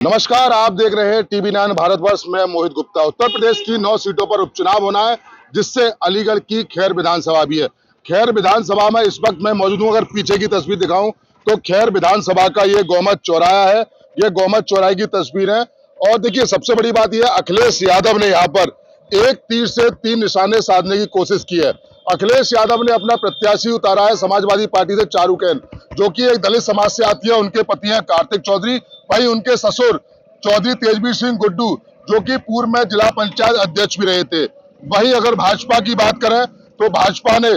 नमस्कार, आप देख रहे हैं टीवी 9 भारतवर्ष में मोहित गुप्ता। उत्तर प्रदेश की 9 सीटों पर उपचुनाव होना है, जिससे अलीगढ़ की खैर विधानसभा भी है। खैर विधानसभा में इस वक्त मैं मौजूद हूं। अगर पीछे की तस्वीर दिखाऊं तो खैर विधानसभा का ये गौमत चौराहा है। ये गौमत चौराहे की तस्वीर है। और देखिए, सबसे बड़ी बात यह, अखिलेश यादव ने यहाँ पर एक तीर से 3 निशाने साधने की कोशिश की है। अखिलेश यादव ने अपना प्रत्याशी उतारा है समाजवादी पार्टी से चारूकेन, जो कि एक दलित समाज से आती है। उनके पति हैं कार्तिक चौधरी, वहीं उनके ससुर चौधरी तेजवीर सिंह गुड्डू, जो कि पूर्व में जिला पंचायत अध्यक्ष भी रहे थे। वहीं अगर भाजपा की बात करें तो भाजपा ने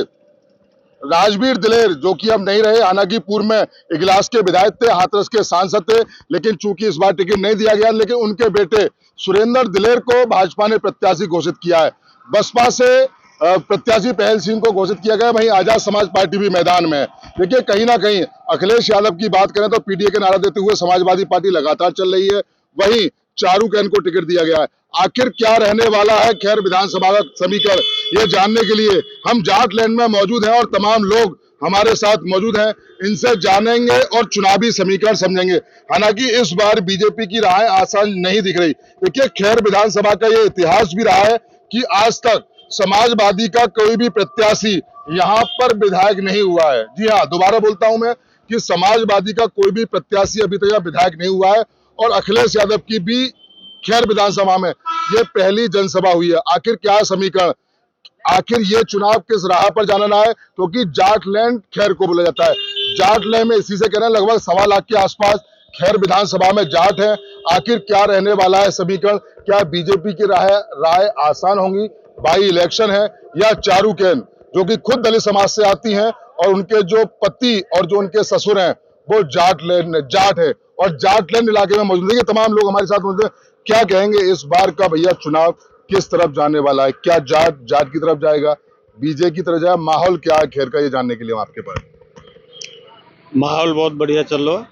राजवीर दिलेर, जो कि अब नहीं रहे, हालांकि पूर्व में इगलास के विधायक थे, हाथरस के सांसद थे, लेकिन चूंकि इस बार टिकट नहीं दिया गया, लेकिन उनके बेटे सुरेंद्र दिलेर को भाजपा ने प्रत्याशी घोषित किया है। बसपा से प्रत्याशी पहल सिंह को घोषित किया गया। वहीं आजाद समाज पार्टी भी मैदान में है। देखिए, कहीं ना कहीं अखिलेश यादव की बात करें तो पीडीए के नारा देते हुए समाजवादी पार्टी लगातार चल रही है। वहीं चारूकेन को टिकट दिया गया है। आखिर क्या रहने वाला है खैर विधानसभा का समीकरण, ये जानने के लिए हम जाट लैंड में मौजूद हैं और तमाम लोग हमारे साथ मौजूद हैं। इनसे जानेंगे और चुनावी समीकरण समझेंगे। हालांकि इस बार बीजेपी की राह आसान नहीं दिख रही। देखिए, खैर विधानसभा का ये इतिहास भी रहा है कि आज तक समाजवादी का कोई भी प्रत्याशी यहाँ पर विधायक नहीं हुआ है। जी हाँ, दोबारा बोलता हूं मैं कि समाजवादी का कोई भी प्रत्याशी अभी तक विधायक नहीं हुआ है। और अखिलेश यादव की भी खैर विधानसभा में ये पहली जनसभा हुई है। आखिर क्या समीकरण, आखिर ये चुनाव किस राह पर जाना है, क्योंकि जाट लैंड खैर को बोला जाता है। जाट लैंड में इसी से कहना है, लगभग 1.25 लाख के आसपास खैर विधानसभा में जाट है। आखिर क्या रहने वाला है समीकरण, क्या बीजेपी की राय आसान होंगी, बाई इलेक्शन है, या चारूकेन, जो कि खुद दलित समाज से आती हैं और उनके जो पति और जो उनके ससुर हैं वो जाट है और जाटलैंड इलाके में मौजूद है। तमाम लोग हमारे साथ मौजूद हैं। क्या कहेंगे इस बार का भैया चुनाव किस तरफ जाने वाला है? क्या जाट की तरफ जाएगा, बीजे की तरफ जाएगा? माहौल क्या है खैर का, ये जानने के लिए हम आपके पास। माहौल बहुत बढ़िया चल रहा है।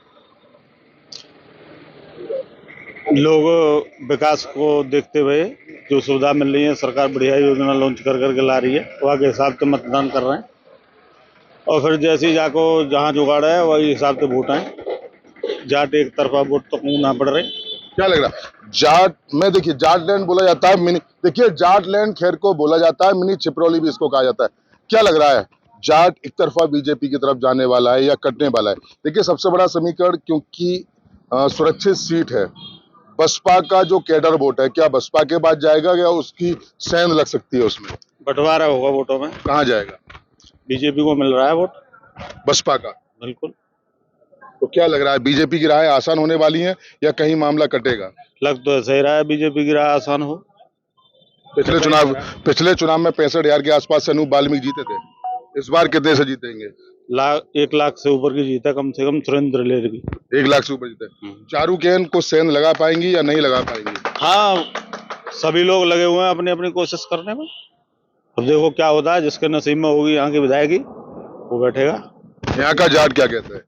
लोग विकास को देखते हुए जो सुविधा मिल रही है, सरकार बढ़िया योजना लॉन्च कर करके ला रही है, वहाँ के हिसाब से मतदान कर रहे हैं। और फिर जैसे ही जाको जहाँ जुगाड़ है वही हिसाब से वोट आए। जाट एक तरफा वोट तो ना पड़ रहे। क्या लग रहा है जाट में? देखिए, जाटलैंड बोला जाता है मिनी, देखिए जाटलैंड खैर को बोला जाता है, मिनी छिपरौली भी इसको कहा जाता है। क्या लग रहा है, जाट एक तरफा बीजेपी की तरफ जाने वाला है या कटने वाला है? देखिए, सबसे बड़ा समीकरण, क्योंकि सुरक्षित सीट है, बसपा का जो कैडर वोट है, क्या बसपा के बाद जाएगा या उसकी सेंध लग सकती है उसमें? बंटवारा होगा वोटों में। कहाँ जाएगा? बीजेपी को मिल रहा है वोट, बसपा का। बिल्कुल। तो क्या लग रहा है, बीजेपी की राह आसान होने वाली है या कहीं मामला कटेगा? लग तो ऐसा ही रहा है बीजेपी की राह आसान हो। पिछले चुनाव में 65,000 के आसपास से अनूप वाल्मीकि जीते थे। इस बार कितने से जीतेंगे? 1 लाख से ऊपर की जीता कम से कम सुरेंद्र दिलेर की। 1 लाख से ऊपर जीते। चारूकेन को सेंध लगा पाएंगी या नहीं लगा पाएंगी? हाँ, सभी लोग लगे हुए हैं अपनी अपनी कोशिश करने में। अब देखो क्या होता है, जिसके नसीब में होगी यहाँ की विधायकी वो बैठेगा। यहाँ का जाट क्या कहता है?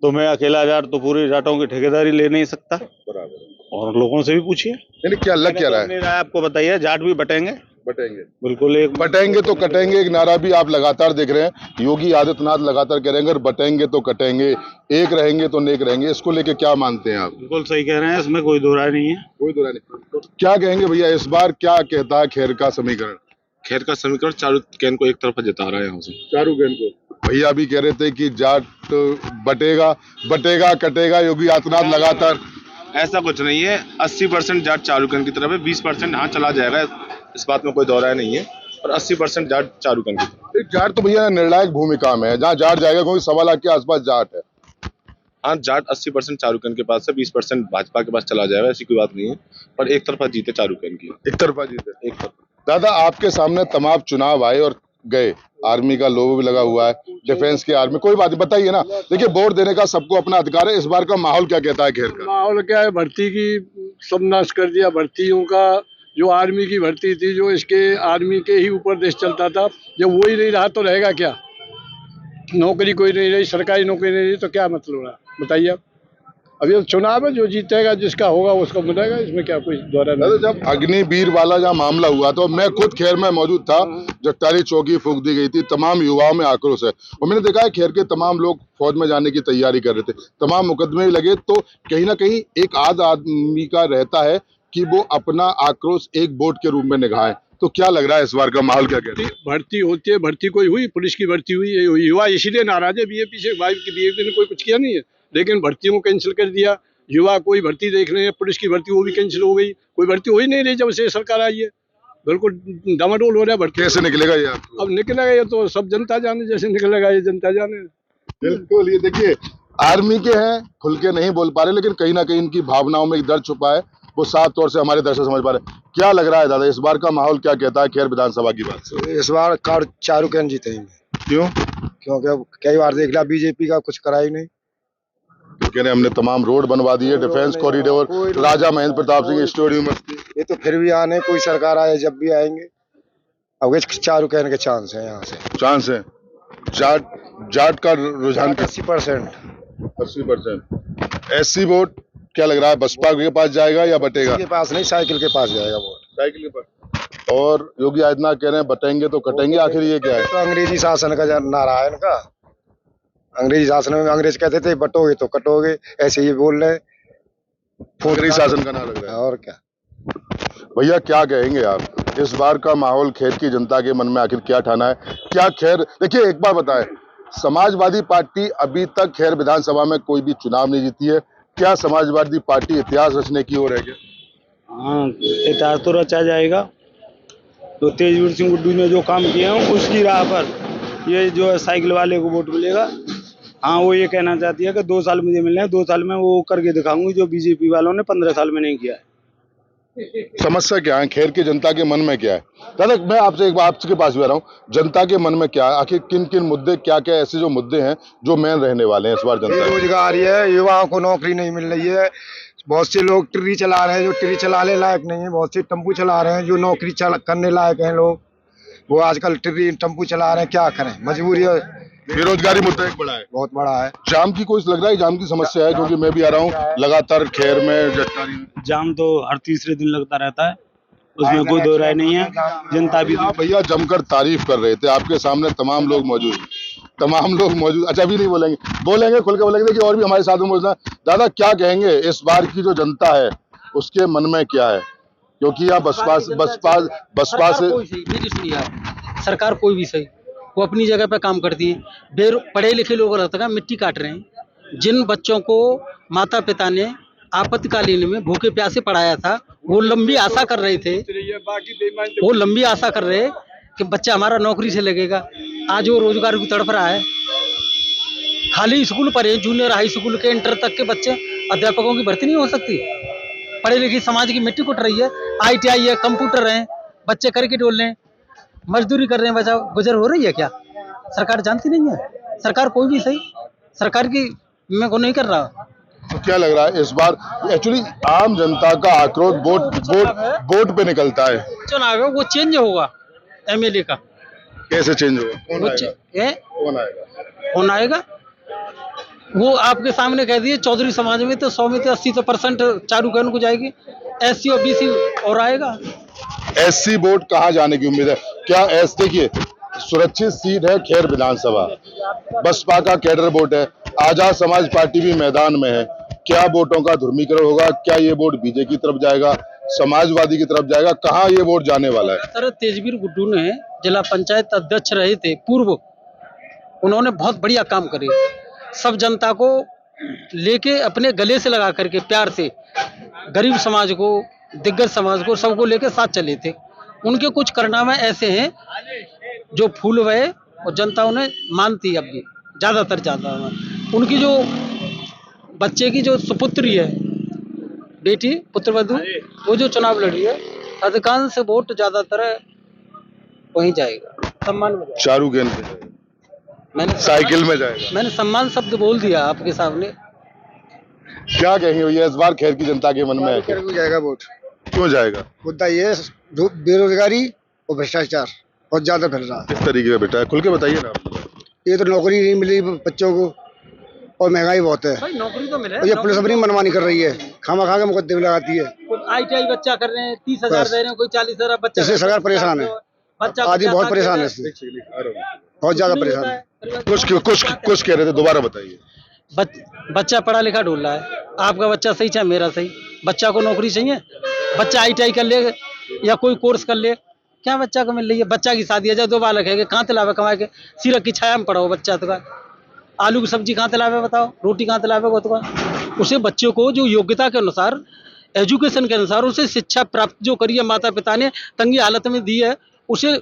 तो मैं अकेला जाट तो पूरी जाटों की ठेकेदारी ले नहीं सकता। बराबर। और लोगों से भी पूछिए। क्या लग क्या रहा है? राय आपको बताइए, जाट भी बटेंगे। बिल्कुल, एक बटेंगे तो कटेंगे, एक नारा भी आप लगातार देख रहे हैं। योगी आदित्यनाथ लगातार कह रहे हैं, अगर बटेंगे तो कटेंगे, एक रहेंगे तो नेक रहेंगे। इसको लेके क्या मानते हैं आप? बिल्कुल सही कह रहे हैं, इसमें कोई दो राय नहीं है। कोई दो राय नहीं। क्या कहेंगे भैया, इस बार क्या कहता है खैर का समीकरण? खैर का समीकरण चारूकेन को एक तरफा जिता रहा है यहाँ से। चारूकेन को भैया भी कह रहे थे कि जाट बटेगा कटेगा, योगी आदित्यनाथ लगातार। ऐसा कुछ नहीं है, 80% जाट चारूकेन की तरफ है, 20% हाँ चला जाएगा, इस बात में कोई दो राय नहीं है। और 80% जाट चारूकेन की तरफ। जाट तो भैया निर्णायक भूमिका में है, जहाँ जाट जाएगा, क्योंकि 1.25 लाख के आसपास जाट है। हाँ, जाट 80% चारूकेन के पास है, 20% भाजपा के पास चला जाएगा, ऐसी कोई बात नहीं है। पर एक तरफा जीते चारूकेन की। एक तरफा जीते। एक तरफा। दादा, आपके सामने तमाम चुनाव आए और गए, आर्मी का लोगो भी लगा हुआ है, डिफेंस की आर्मी, कोई बात बताइए ना। देखिए, वोट देने का सबको अपना अधिकार है। इस बार का माहौल क्या कहता है खैर का? माहौल क्या है, भर्ती की सब नाश कर दिया। भर्तियों का जो आर्मी की भर्ती थी, जो इसके आर्मी के ही ऊपर देश चलता था, जब वो ही नहीं रहा तो रहेगा क्या? नौकरी कोई नहीं रही, सरकारी नौकरी नहीं रही तो क्या मतलब रहा, बताइए आप। अब ये चुनाव है, जो जीतेगा जिसका होगा उसको मिलेगा, इसमें क्या कोई दोहरा नहीं। जब अग्निवीर वाला जहाँ मामला हुआ तो मैं खुद खैर में मौजूद था जब टारी चौकी फूंक दी गई थी, तमाम युवाओं में आक्रोश है और मैंने देखा है खैर के तमाम लोग फौज में जाने की तैयारी कर रहे थे, तमाम मुकदमे लगे, तो कहीं ना कहीं एक आदमी का रहता है कि वो अपना आक्रोश एक वोट के रूप में निभाए। तो क्या लग रहा है इस बार का माहौल क्या कहते हैं? भर्ती होती है, भर्ती कोई हुई, पुलिस की भर्ती हुई, ये युवा इसीलिए नाराज है बीजेपी से। बीजेपी ने कोई कुछ किया नहीं है, लेकिन भर्तियों को कैंसिल कर दिया। युवा कोई भर्ती देख रहे हैं, पुलिस की भर्ती वो भी कैंसिल हो गई, कोई भर्ती हो ही नहीं रही जब से सरकार आई है। बिल्कुल डामाडोल हो रहा है भर्ती। कैसे निकलेगा ये आपको? अब निकलेगा ये तो सब जनता जाने, जैसे निकलेगा ये जनता जाने। बिल्कुल, ये देखिए आर्मी के हैं, खुल के नहीं बोल पा रहे, लेकिन कहीं ना कहीं इनकी भावनाओं में एक दर्द छुपा है, वो साफ तौर से हमारे दर्शक समझ पा रहे हैं। क्या लग रहा है दादा, इस बार का माहौल क्या कहता है खैर विधानसभा की बात से? इस बार चारुकेन जीतेंगे। क्यों? क्योंकि अब कई बार देख लिया बीजेपी का कुछ करा ही नहीं। तो कह रहे हमने तमाम रोड बनवा दिए, डिफेंस कॉरिडोर, राजा महेंद्र प्रताप सिंह स्टेडियम। ये तो फिर भी आने, कोई सरकार आए जब भी आएंगे। अब चारुकेन के चांस है, यहाँ से चांस है। जाट का रुझान 80%। 80%। एससी वोट क्या लग रहा है, बसपा के पास जाएगा या बटेगा? के पास नहीं, साइकिल के पास जाएगा वोट। साइकिल के पास। और योगी आदित्यनाथ कह रहे हैं बटेंगे तो कटेंगे, आखिर ये क्या है? तो अंग्रेजी शासन का नारा है इनका। अंग्रेजी शासन में अंग्रेज कहते थे बटोगे तो कटोगे, ऐसे ही बोल रहे। अंग्रेजी शासन का नारा लग रहा है। और क्या भैया क्या कहेंगे आप, इस बार का माहौल खैर की जनता के मन में आखिर क्या ठाना है? क्या खैर, देखिए एक बार बताएं, समाजवादी पार्टी अभी तक खैर विधानसभा में कोई भी चुनाव नहीं जीती है, क्या समाजवादी पार्टी इतिहास रचने की ओर है क्या? हाँ, इतिहास तो रचा जाएगा। तो तेजवीर सिंह गुड्डू ने जो काम किए हैं उसकी राह पर ये जो है साइकिल वाले को वोट मिलेगा। हाँ, वो ये कहना चाहती है कि 2 साल मुझे मिलने हैं, 2 साल में वो करके दिखाऊंगी जो बीजेपी वालों ने 15 साल में नहीं किया है। समस्या क्या है, खैर की जनता के मन में क्या है? दादा मैं आपसे एक बार आपके पास भी आ रहा हूँ, जनता के मन में क्या है, आखिर किन किन मुद्दे, क्या क्या ऐसे जो मुद्दे हैं जो मेन रहने वाले हैं इस बार जनता के? बेरोजगारी है, युवाओं को नौकरी नहीं मिल रही है। बहुत से लोग ट्री चला रहे हैं जो ट्री चलाने लायक नहीं है, बहुत से टेम्पू चला रहे हैं जो नौकरी करने लायक हैं लोग, वो आजकल ट्री टेम्पू चला रहे हैं। क्या करें, मजबूरी है। बेरोजगारी मुद्दा एक बड़ा है, बहुत बड़ा है। जाम की कोई लग रहा है, जाम की समस्या है, क्योंकि मैं भी आ रहा हूँ लगातार खैर में जटकारी में। जाम तो हर तीसरे दिन लगता रहता है, उसमें कोई दो राय नहीं है। जनता भी आप भैया जमकर तारीफ कर रहे थे, आपके सामने तमाम लोग मौजूद, अच्छा अभी नहीं बोलेंगे खुल के बोलेंगे। देखिए और भी हमारे साथ में मौजूद है। दादा क्या कहेंगे, इस बार की जो जनता है उसके मन में क्या है, क्योंकि आप बसपा से मेरी सुनिए आप, सरकार कोई भी सही, वो अपनी जगह पे काम करती है। पढ़े लिखे लोग रहते हैं मिट्टी काट रहे हैं। जिन बच्चों को माता पिता ने आपातकालीन में भूखे प्यासे पढ़ाया था, वो लंबी आशा कर रहे थे, वो लंबी आशा कर रहे कि बच्चा हमारा नौकरी से लगेगा। आज वो रोजगार की तड़प रहा है। खाली स्कूल पर है, जूनियर हाई स्कूल के इंटर तक के बच्चे, अध्यापकों की भर्ती नहीं हो सकती। पढ़े लिखे समाज की मिट्टी कुट रही है। ITI है, कंप्यूटर है, बच्चे करके डोल रहे हैं, मजदूरी कर रहे हैं, बचाओ गुजर हो रही है क्या? सरकार जानती नहीं है। सरकार कोई भी सही, सरकार की मैं को नहीं कर रहा। तो क्या लग रहा है इस बार एक्चुअली आम जनता का आक्रोश वोट पे निकलता है? चुनाव है वो चेंज होगा, MLA का कैसे चेंज होगा? कौन आएगा? कौन आएगा? वो आपके सामने कह दिए चौधरी समाज में तो 100 में तो 80% चारुकेन को जाएगी, SC और BC और आएगा। SC वोट कहाँ जाने की उम्मीद है? क्या देखिए सुरक्षित सीट है खैर विधानसभा, बसपा का कैडर वोट है, आजाद समाज पार्टी भी मैदान में है। क्या वोटों का ध्रुवीकरण होगा? क्या ये वोट बीजेपी की तरफ जाएगा, समाजवादी की तरफ जाएगा, कहाँ ये वोट जाने वाला है? सर तेजवीर गुड्डू ने जिला पंचायत अध्यक्ष रहे थे पूर्व, उन्होंने बहुत बढ़िया काम करे, सब जनता को लेके अपने गले से लगा करके प्यार से गरीब समाज को, दिग्गज समाज को, सबको लेके साथ चले थे। उनके कुछ कारनामे ऐसे हैं जो फूल हुए और जनता उन्हें मानती है। अब भी ज्यादा उनकी जो बच्चे की जो सुपुत्री है, बेटी पुत्रवधू, वो जो चुनाव लड़ी है, अधिकांश वोट ज्यादातर वहीं जाएगा, सम्मान में जाएगा। चारुकेन पे जाएगा, मैंने साइकिल में जाएगा। मैंने सम्मान शब्द बोल दिया आपके सामने। क्या कहेंगे भैया इस बार खैर की जनता के मन में है? जाएगा वोट। क्यों जाएगा? मुद्दा ये है, बेरोजगारी और भ्रष्टाचार बहुत ज्यादा फैल रहा है। किस तरीके का बेटा है, खुल के बताइए ना आप। ये तो नौकरी नहीं मिली बच्चों को, और महंगाई बहुत है। भाई नौकरी तो मिले, और ये पुलिस अपनी मनमानी कर रही है, खामा खा के मुकदमे लगाती है। ITI बच्चा कर रहे हैं, 30,000 दे रहे हैं, कोई 40,000 बच्चा। इससे सरकार परेशान है, बच्चा आदमी बहुत परेशान है इससे, बहुत ज्यादा परेशान है। कुछ कह रहे थे, दोबारा बताइए। बच्चा पढ़ा लिखा ढूंढ रहा है, आपका बच्चा सही चाहे मेरा सही, बच्चा को नौकरी चाहिए, बच्चा ITI कर ले या कोई कोर्स कर ले, क्या बच्चा को मिल रही है? बच्चा की शादी है, जब 2 बालक है, कहाँ तलावे कमा के सिरक की छाया में पढ़ाओ बच्चा तो का, आलू की सब्जी कहाँ तलावे बताओ, रोटी कहाँ तलावे को तो का। उसे बच्चों को जो योग्यता के अनुसार, एजुकेशन के अनुसार उसे शिक्षा प्राप्त जो करी है माता पिता ने तंगी हालत में दी है, उसे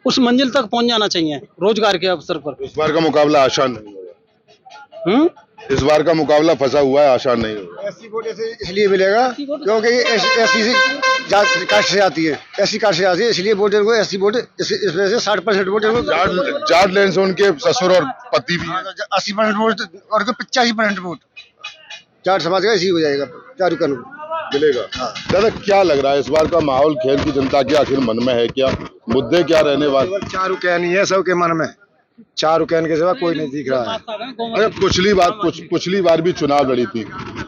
उस मंजिल तक पहुंच जाना चाहिए रोजगार के अवसर पर। इस बार का मुकाबला आसान नहीं होगा। इस बार का मुकाबला फंसा हुआ है, आसान नहीं होगा। SC वोट इसलिए मिलेगा क्योंकि SC कास्ट से आती है, SC कास्ट से आती है, इसलिए वोट इनको SC वोट इसमें से 60% वोट इनको जाट लैंड से उनके ससुर और पति भी हैं। 80% वोट और 85% वोट जाट समाज का इसी हो जाएगा, चारुकन मिलेगा। दादा क्या लग रहा है इस बार का माहौल खेल की जनता के आखिर मन में है क्या, मुद्दे क्या रहने वाले? चारुकैन ही है सबके मन में, चारुकैन के सिवा कोई नहीं दिख रहा है। अरे पिछली बार भी चुनाव लड़ी थी,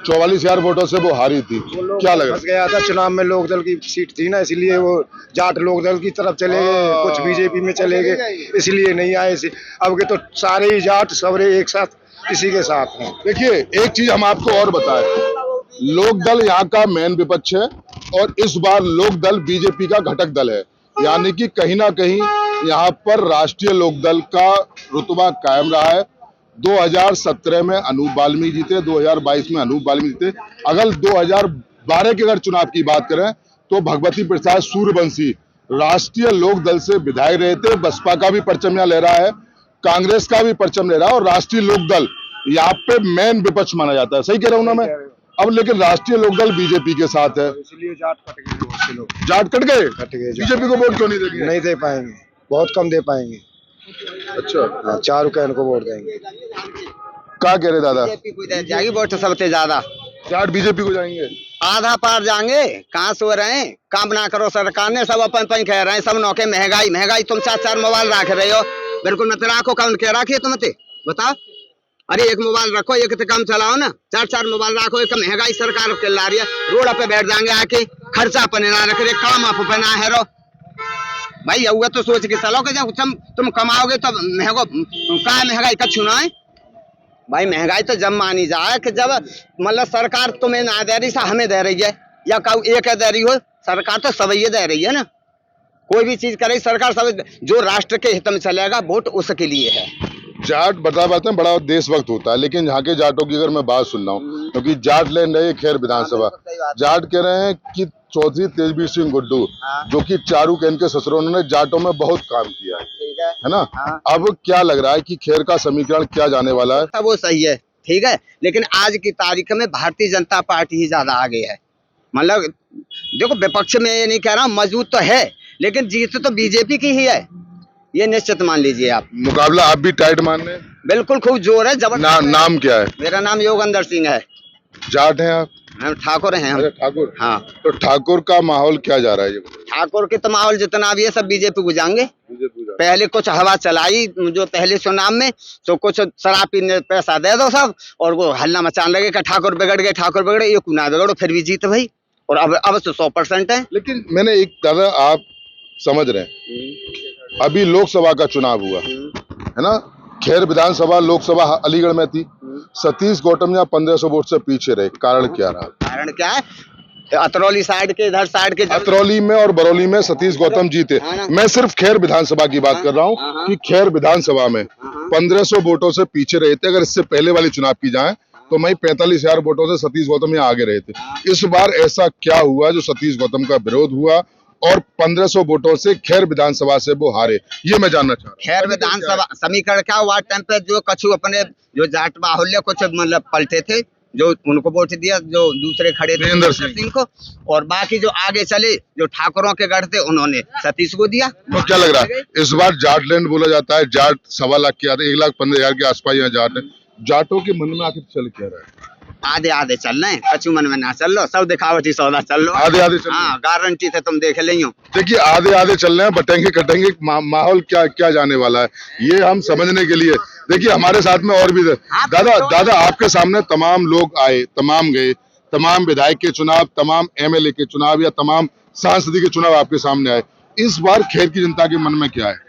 44,000 वोटों से वो हारी थी, क्या लग रहा फंस गया था चुनाव में, लोकदल की सीट थी ना, इसलिए वो जाट लोकदल की तरफ चले गए, कुछ बीजेपी में चले गए, इसलिए नहीं आए। अब के तो सारे ही जाट सबरे एक साथ इसी के साथ हैं। देखिए एक चीज हम आपको और बताएं, लोकदल यहाँ का मेन विपक्ष है और इस बार लोकदल बीजेपी का घटक दल है, यानी कि कहीं ना कहीं यहाँ पर राष्ट्रीय लोकदल का रुतबा कायम रहा है। 2017 में अनूप बाल्मीकि जीते, 2022 में अनूप बाल्मीकि जीते। अगर 2012 के अगर चुनाव की बात करें तो भगवती प्रसाद सूर्यवंशी राष्ट्रीय लोकदल से विधायक रहे थे, बसपा का भी परचम यहाँ ले रहा है, कांग्रेस का भी परचम ले रहा है और राष्ट्रीय लोकदल यहाँ पे मेन विपक्ष माना जाता है। सही कह रहा हूँ ना मैं? अब लेकिन राष्ट्रीय लोकदल बीजेपी के साथ है, इसलिए जाट कट गए, बहुत से लोग जाट कट गए, जाट। बीजेपी को वोट क्यों नहीं देंगे? नहीं दे पाएंगे, बहुत कम दे पाएंगे। अच्छा, चारुकैन को वोट देंगे। क्या कह रहे दादा? बीजेपी को दे जाएगी वोट सबसे ज्यादा, जाट बीजेपी को जाएंगे, आधा पार जाएंगे। कहाँ सो रहे हैं, काम ना करो सरकार ने, सब अपन अपन कह रहे हैं, सब नौके महंगाई तुम 4 मोबाइल रख रहे हो, बिल्कुल मत रखो, कौन कह रखिए तुम बताओ। अरे एक मोबाइल रखो, एक तो कम चलाओ ना, 4 मोबाइल रखो, एक महंगाई सरकार के ला रही है, रोड पे बैठ जाएंगे आके, खर्चा अपने ना रख रहे, काम आप ना है रो भाई, हुआ तो सोच के चलो कि जब तुम कमाओगे तो महंगाई का छूना है भाई। महंगाई तो जब मानी जाए कि जब मतलब सरकार तुम्हें ना दे रही, हमें दे रही है, या कहूँ एक दे रही हो, सरकार तो सब ये दे रही है ना, कोई भी चीज करे सरकार सब, जो राष्ट्र के हित में चलेगा वोट उसके लिए है। जाट बता पाते हैं बड़ा देशभक्त होता है, लेकिन यहाँ के जाटों की अगर मैं बात सुन रहा हूँ, क्योंकि जाट लैंड है खैर विधानसभा, जाट कह रहे हैं कि चौधरी तेजवीर सिंह गुड्डू जो कि चारुकैन के ससुर, उन्होंने जाटों में बहुत काम किया है ना। अब क्या लग रहा है कि खैर का समीकरण क्या जाने वाला है? वो सही है, ठीक है, लेकिन आज की तारीख में भारतीय जनता पार्टी ही ज्यादा आगे है। मतलब देखो विपक्ष में ये नहीं कह रहा हूँ, मौजूद तो है, लेकिन जीत तो बीजेपी की ही है, ये निश्चित मान लीजिए आप। मुकाबला आप भी टाइट मान रहे हैं? बिल्कुल खूब जोर है, जबरदस्त। नाम क्या है? मेरा नाम योगेंद्र सिंह है। जाट हैं आप? हम ठाकुर हैं हम। ठाकुर? हाँ। तो ठाकुर का माहौल क्या जा रहा है? ठाकुर के तो माहौल जितना भी है सब बीजेपी को जाएंगे। पहले कुछ हवा चलाई जो पहले चुनाव में, तो कुछ शराब पीने पैसा दे दो सब, और वो हल्ला मचाने लगे कि ठाकुर बिगड़ गए, ठाकुर बिगड़े, ये ना बिगड़ो, फिर भी जीत भाई, और अब तो 100% है। लेकिन मैंने एक दादा, आप समझ रहे हैं, अभी लोकसभा का चुनाव हुआ है ना, खैर विधानसभा लोकसभा अलीगढ़ में थी, सतीश गौतम यहाँ 1500 वोट से पीछे रहे, कारण क्या रहा? कारण क्या है, अतरौली साइड के, इधर साइड के, अतरौली में और बरौली में सतीश गौतम जीते। मैं सिर्फ खैर विधानसभा की बात कर रहा हूँ कि खैर विधानसभा में 1500 वोटों से पीछे रहे थे। अगर इससे पहले वाली चुनाव की जाए तो मैं 45,000 वोटों से सतीश गौतम यहाँ आगे रहे थे। इस बार ऐसा क्या हुआ जो सतीश गौतम का विरोध हुआ और 1500 वोटों से खैर विधानसभा से वो हारे, ये मैं जानना चाह रहा हूँ। खैर विधानसभा समीकरण क्या हुआ, टाइम पे जो कछु अपने जो जाट बाहुल्य कुछ मतलब पलटे थे, जो उनको वोट दिया, जो दूसरे खड़े थे वीरेंद्र सिंह को, और बाकी जो आगे चले जो ठाकुरों के गढ़ थे उन्होंने सतीश को दिया। तो क्या लग रहा है इस बार जाटलैंड बोला जाता है, जाट 1.25 लाख के आते, 1,15,000 के आसपास यहाँ जाट है, जाटों के मन में आखिर चल क्या रहा है? आधे आधे चल रहे हैं, कछु मन में ना चल लो, सब दिखावटी सौदा चल लो। आधे आधे चल रहे हैं। हाँ, गारंटी से तुम देख लियो। देखिए आधे आधे चल रहे हैं, बटेंगे कटेंगे, माहौल क्या क्या जाने वाला है ये हम समझने के लिए। देखिए हमारे साथ में और भी दादा आपके सामने तमाम लोग आए, तमाम गए, तमाम विधायक के चुनाव, तमाम एमएलए के चुनाव या तमाम सांसद के चुनाव आपके सामने आए। इस बार खैर की जनता के मन में क्या है?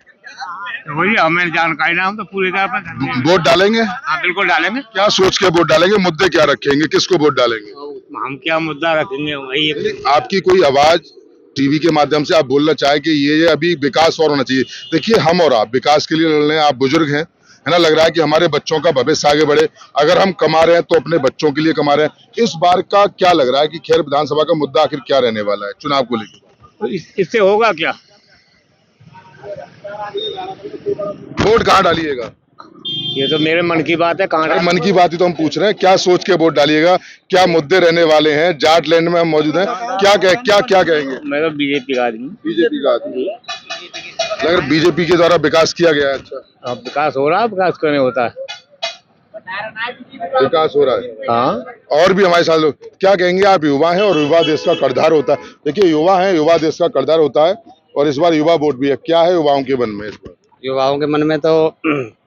वही हमें जानकारी ना, हम तो पूरी तरह वोट डालेंगे? हाँ बिल्कुल डालेंगे। क्या सोच के वोट डालेंगे? मुद्दे क्या रखेंगे? किसको वोट डालेंगे? हम क्या मुद्दा रखेंगे वही। आपकी कोई आवाज टीवी के माध्यम से आप बोलना चाहे कि ये अभी विकास और होना चाहिए? देखिए हम और आप विकास के लिए लड़ रहे हैं, आप बुजुर्ग हैं, है ना, लग रहा है कि हमारे बच्चों का भविष्य आगे बढ़े। अगर हम कमा रहे हैं तो अपने बच्चों के लिए कमा रहे हैं। इस बार का क्या लग रहा है कि खैर विधानसभा का मुद्दा आखिर क्या रहने वाला है चुनाव को लेकर? इससे होगा क्या? वोट कहाँ डालिएगा? ये तो मेरे मन की बात है। कहाँ मन की बात ही तो हम पूछ रहे हैं, क्या सोच के वोट डालिएगा? क्या मुद्दे रहने वाले हैं? जाट लैंड में हम मौजूद हैं, क्या कहेंगे? मैं तो बीजेपी का आदमी। बीजेपी का आदमी लग रहा बीजेपी के द्वारा विकास किया गया है। अच्छा, अब विकास हो रहा है, विकास क्यों नहीं होता है? विकास हो रहा है। हाँ, और भी हमारे साथ लोग, क्या कहेंगे? आप युवा हैं और युवा देश का कर्णधार होता है। देखिए युवा हैं, युवा देश का कर्णधार होता है और इस बार युवा वोट भी है। क्या है युवाओं के मन में इस बार? युवाओं के मन में तो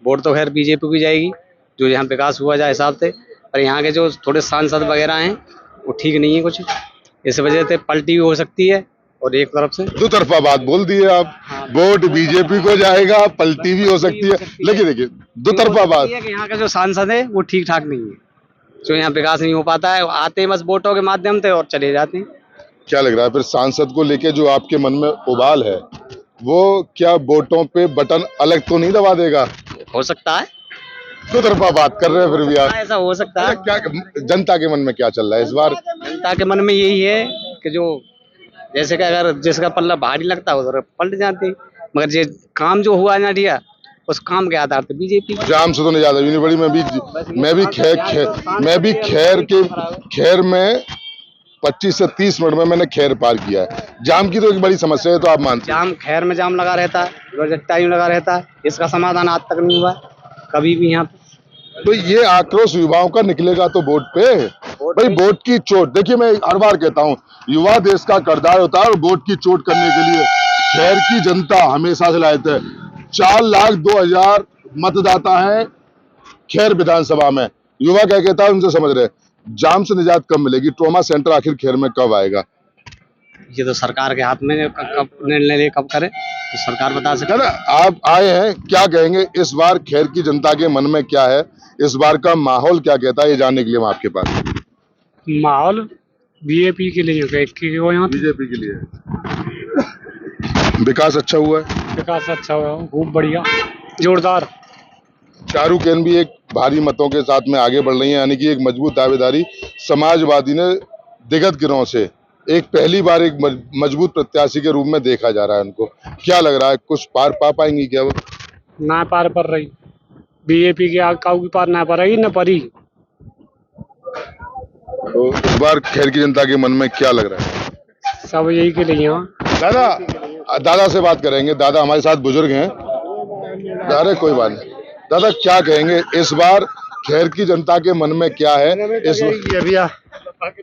वोट तो खैर बीजेपी की जाएगी, जो यहाँ विकास हुआ जाए हिसाब से। पर यहाँ के जो थोड़े सांसद वगैरह हैं वो ठीक नहीं है कुछ, इस वजह से पलटी भी हो सकती है। और एक तरफ से दो तरफा बात बोल दी है आप। वोट बीजेपी को जाएगा, पलटी भी हो सकती है, लेकिन देखिए दो तरफा बात ये है कि यहाँ के जो सांसद है वो ठीक ठाक नहीं है, जो यहाँ विकास नहीं हो पाता है। आते हैं बस वोटों के माध्यम से और चले जाते हैं। क्या लग रहा है फिर सांसद को लेके जो आपके मन में उबाल है, वो क्या वोटों पे बटन अलग तो नहीं दबा देगा? हो सकता है, दो तरफा बात कर रहे हैं फिर भी आप। ऐसा हो सकता है। क्या जनता के मन में क्या चल रहा है इस बार? जनता के मन में यही है कि जो जैसे कि अगर जिसका पल्ला भारी लगता है उधर पलट जाते हैं, मगर ये काम जो हुआ ना दिया उस काम के आधार पर बीजेपी जाम से तो नहीं ज्यादा नहीं बड़ी। मैं भी खैर में 25 से 30 मिनट में मैंने खैर पार किया है। जाम की तो एक बड़ी समस्या है, तो आप मानते हैं? जाम खैर में जाम लगा रहता है, रोजट्टा यूं लगा रहता है, इसका समाधान आज तक नहीं हुआ कभी भी यहाँ पे। तो ये आक्रोश युवाओं का निकलेगा तो वोट पे। भाई वोट की चोट, देखिए मैं हर बार कहता हूँ युवा देश का कर्णधार होता है और वोट की चोट करने के लिए खैर की जनता हमेशा से लायक है। 4,02,000 मतदाता है खैर विधानसभा में। युवा क्या कहता है उनसे समझ रहे, जाम से निजात कब मिलेगी? ट्रॉमा सेंटर आखिर खैर में कब आएगा? ये तो सरकार के हाथ में, कब निर्णय ले कब करे तो सरकार बता सकती है ना। आप आए हैं, क्या कहेंगे इस बार खैर की जनता के मन में क्या है? इस बार का माहौल क्या कहता है, ये जानने के लिए हम आपके पास। माहौल बीजेपी के लिए यहाँ बीजेपी के लिए विकास अच्छा हुआ है, विकास अच्छा हुआ, खूब बढ़िया, जोरदार। चारू केन भी एक भारी मतों के साथ में आगे बढ़ रही है, यानी कि एक मजबूत दावेदारी समाजवादी ने दिगत गिरोह से एक पहली बार एक मजबूत प्रत्याशी के रूप में देखा जा रहा है उनको। क्या लग रहा है, कुछ पार पा पाएंगी क्या वो? ना पार पर रही बीजेपी की आग काऊ की पार ना पर रही न परी। तो इस बार खैर की जनता के मन में क्या लग रहा है? सब यही के लिए दादा से बात करेंगे। दादा हमारे साथ बुजुर्ग हैं। अरे कोई बात नहीं, दादा क्या कहेंगे इस बार खैर की जनता के मन में क्या है इस भैया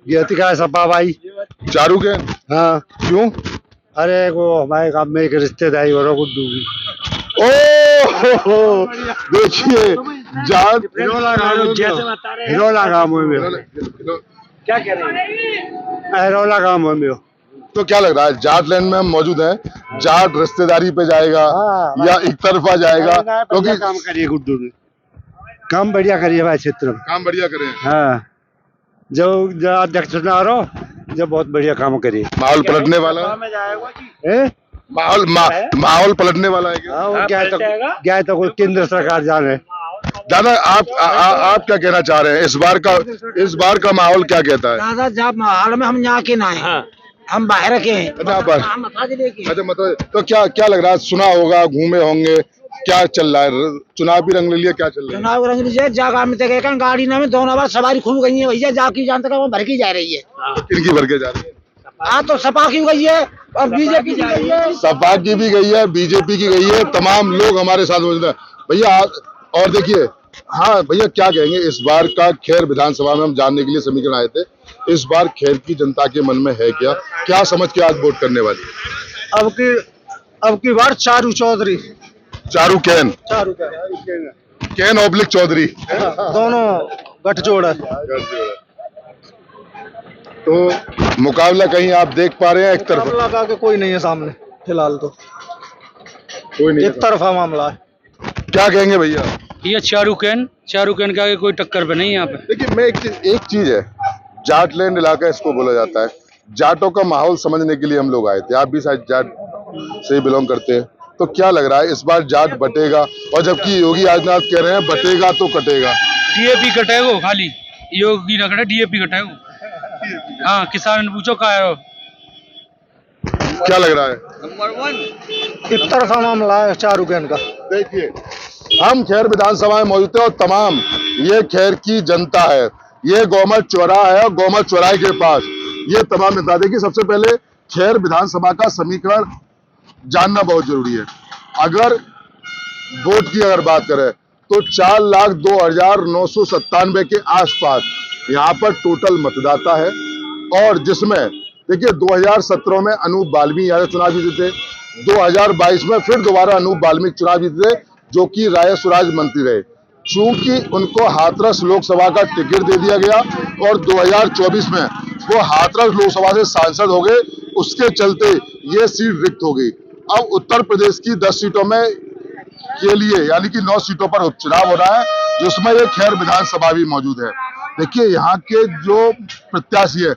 ये सपा भाई चारू के? हाँ, क्यों? अरे वो हमारे गांव में एक रिश्तेदारी वालों को दूंगी। ओ देखिए जान हिरोला गाँव में क्या कह रहे हैं? हिरोला गाँव में। तो क्या लग रहा है, जाट लैंड में हम मौजूद हैं, जाट रिश्तेदारी पे जाएगा या एक तरफा जाएगा? क्योंकि काम करिए गुड्डू ने, काम बढ़िया करिए भाई क्षेत्र में, काम बढ़िया करें। हाँ, जो अध्यक्ष चुनाव रहो जो बहुत बढ़िया काम करिए। माहौल पलटने वाला है? माहौल पलटने वाला है क्या? हाँ, वो क्या है तो कोई केंद्र सरकार जाने। दादा आप क्या कहना चाह रहे हैं इस बार का माहौल क्या कहता है? दादा जब माहौल में हम यहाँ के ना है, हम बाहर के हैं। अच्छा मतलब तो क्या लग रहा है? सुना होगा, घूमे होंगे, क्या चल रहा है? चुनाव भी रंग ले लिया, क्या चल रहा है? चुनाव रंग लीजिए, जागा में तक गाड़ी ना में दोनों बार सवारी खूब गई है भैया, जाकी जानते वो भर की जा रही है। किनकी भर के जा रही है? हाँ तो सपा की गई है और बीजेपी की गई है। सपा की भी गई है, बीजेपी की गई है, तमाम लोग हमारे साथ मौजूद हैं भैया। और देखिए हाँ भैया, क्या कहेंगे इस बार का खैर विधानसभा में हम जानने के लिए समीकरण आए थे। इस बार खैर की जनता के मन में है क्या समझ के आज वोट करने वाली? अब की बार चारू चौधरी, चारू कैन कैन ऑब्लिक चौधरी, दोनों गठजोड़ है। तो मुकाबला कहीं आप देख पा रहे हैं एक तरफ? लगा के कोई नहीं है सामने फिलहाल, तो कोई नहीं, एक तरफा मामला है। क्या कहेंगे भैया? ये चारू कैन के आगे कोई टक्कर पे नहीं यहाँ पे। देखिए, मैं एक चीज है, जाटलैंड इलाका इसको बोला जाता है। जाटों का माहौल समझने के लिए हम लोग आए थे। आप भी शायद जाट से बिलोंग करते हैं, तो क्या लग रहा है इस बार जाट बटेगा? और जबकि योगी आदित्यनाथ कह रहे हैं बटेगा तो कटेगा। डीएपी कटेगो, खाली योगी न कटे, डीएपी कटेगो। हाँ, किसान ने पूछो का है, क्या लग रहा है? एक तरफा मामला है चारू कैन का। देखिए, हम खैर विधानसभा में मौजूद थे और तमाम ये खैर की जनता है। ये गौमत चौराहा है और गौमत चौराहे के पास ये तमाम नेता। देखिए, सबसे पहले खैर विधानसभा का समीकरण जानना बहुत जरूरी है। अगर वोट की बात करें तो 4,02,997 के आसपास यहाँ पर टोटल मतदाता है। और जिसमें देखिए 2017 में अनूप बाल्मीकि यादव चुनाव जीते थे, 2022 में फिर दोबारा अनूप बाल्मीकि चुनाव जीते थे, जो कि राय सुराज मंत्री रहे। चूंकि उनको हाथरस लोकसभा का टिकट दे दिया गया और 2024 में वो हाथरस लोकसभा से सांसद हो गए, उसके चलते ये सीट रिक्त हो गई। अब उत्तर प्रदेश की 10 सीटों में के लिए यानी कि 9 सीटों पर उपचुनाव हो रहा है, जिसमें ये खैर विधानसभा भी मौजूद है। देखिए, यहाँ के जो प्रत्याशी है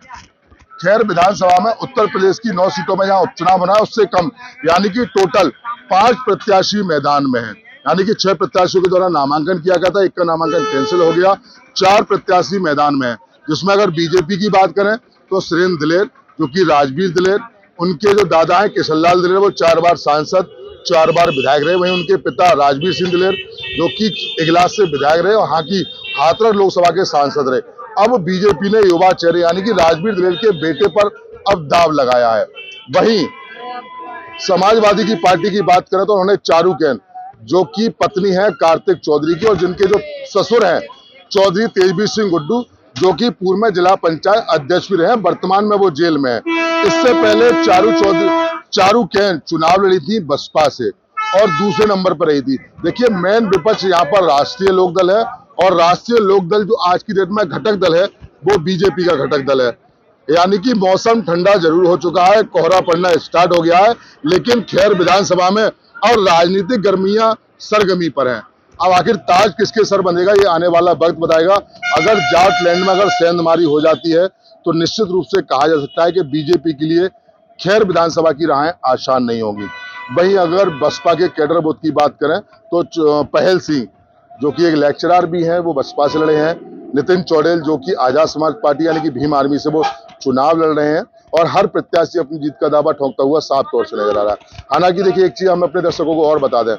खैर विधानसभा में, उत्तर प्रदेश की 9 सीटों में यहाँ उपचुनाव होना है, उससे कम यानी कि टोटल 5 प्रत्याशी मैदान में है। यानी कि 6 प्रत्याशियों के द्वारा नामांकन किया गया था, एक का नामांकन कैंसिल हो गया, 4 प्रत्याशी मैदान में है। जिसमें अगर बीजेपी की बात करें तो सुरेंद्र दिलेर, जो कि राजवीर दिलेर, उनके जो दादा हैं किशनलाल दिलेर, वो 4 बार सांसद, 4 बार विधायक रहे। वहीं उनके पिता राजवीर सिंह दिलेर, जो कि इगलास से विधायक रहे और यहाँ की हाथरस लोकसभा के सांसद रहे। अब बीजेपी ने युवा चेहरे यानी कि राजवीर दिलेर के बेटे पर अब दाव लगाया है। वहीं समाजवादी की पार्टी की बात करें तो उन्होंने चारू कैन, जो कि पत्नी है कार्तिक चौधरी की, और जिनके जो ससुर हैं चौधरी तेजवीर सिंह गुड्डू, जो कि पूर्व में जिला पंचायत अध्यक्ष भी रहे, वर्तमान में वो जेल में है। इससे पहले चारू कैन चुनाव लड़ी थी बसपा से और दूसरे नंबर पर रही थी। देखिए, मेन विपक्ष यहाँ पर राष्ट्रीय लोकदल है और राष्ट्रीय लोकदल जो आज की डेट में घटक दल है वो बीजेपी का घटक दल है। यानी कि मौसम ठंडा जरूर हो चुका है, कोहरा पड़ना स्टार्ट हो गया है, लेकिन खैर विधानसभा में और राजनीतिक गर्मियां सरगमी पर हैं। अब आखिर ताज किसके सर बंधेगा ये आने वाला वक्त बताएगा। अगर जाटलैंड में अगर सेंधमारी हो जाती है तो निश्चित रूप से कहा जा सकता है कि बीजेपी के लिए खैर विधानसभा की राहें आसान नहीं होगी। वहीं अगर बसपा के कैडर बूथ की बात करें तो पहल सिंह, जो कि एक लेक्चरर भी हैं, वो बसपा से लड़े हैं। नितिन चौड़ेल, जो कि आजाद समाज पार्टी यानी कि भीम आर्मी से वो चुनाव लड़ रहे हैं। और हर प्रत्याशी अपनी जीत का दावा ठोंकता हुआ साफ तौर से नजर आ रहा है। हालांकि देखिए, एक चीज हम अपने दर्शकों को और बता दें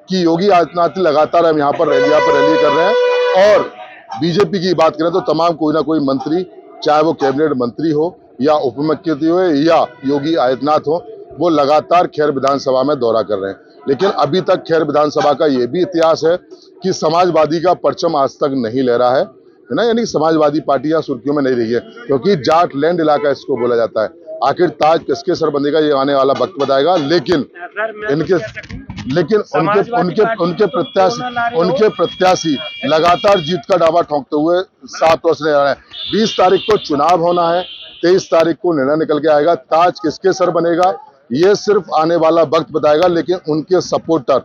कि योगी आदित्यनाथ लगातार हम यहाँ पर रैली कर रहे हैं। और बीजेपी की बात करें तो तमाम कोई ना कोई मंत्री, चाहे वो कैबिनेट मंत्री हो या उप मुख्यमंत्री हो या योगी आदित्यनाथ हो, वो लगातार खैर विधानसभा में दौरा कर रहे हैं। लेकिन अभी तक खैर विधानसभा का ये भी इतिहास है कि समाजवादी का परचम आज तक नहीं लहरा है ना, यानी समाजवादी पार्टियां सुर्खियों में नहीं रही है, क्योंकि जाटलैंड इलाका इसको बोला जाता है। आखिर ताज किसके सर बंधेगा ये आने वाला वक्त बताएगा। लेकिन उनके प्रत्याशी लगातार जीत का दावा ठोंकते हुए साफ तौर से नजर आ रहे हैं। 20 तारीख को चुनाव होना है, 23 तारीख को निर्णय निकल के आएगा। ताज किसके सर बनेगा ये सिर्फ आने वाला वक्त बताएगा। लेकिन उनके सपोर्टर,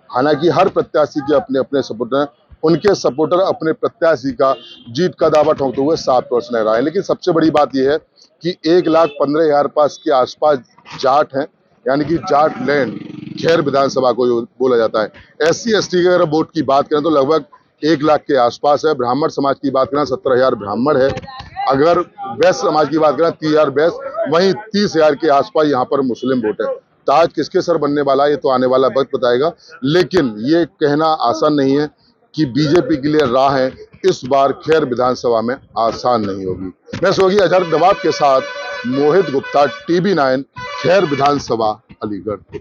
हालांकि हर प्रत्याशी के अपने अपने सपोर्टर हैं, उनके सपोर्टर अपने प्रत्याशी का जीत का दावा ठोंकते हुए साफ तौर से नजर आए। लेकिन सबसे बड़ी बात यह है कि 1,15,000 पास के आसपास जाट हैं, यानी कि जाटलैंड खैर विधानसभा को बोला जाता है। SC/ST की अगर वोट की बात करें तो लगभग 1 लाख के आसपास है। ब्राह्मण समाज की बात करें 17,000 ब्राह्मण है। अगर वैश्य समाज की बात करें 30,000 वैश्य, वहीं 30,000 के आसपास यहाँ पर मुस्लिम वोट है। ताज किसके सर बनने वाला है ये तो आने वाला वक्त बताएगा। लेकिन ये कहना आसान नहीं है कि बीजेपी के लिए राह इस बार खैर विधानसभा में आसान नहीं होगी। मैं सोगी अजहर नवाब के साथ मोहित गुप्ता, TV9 खैर विधानसभा अलीगढ़।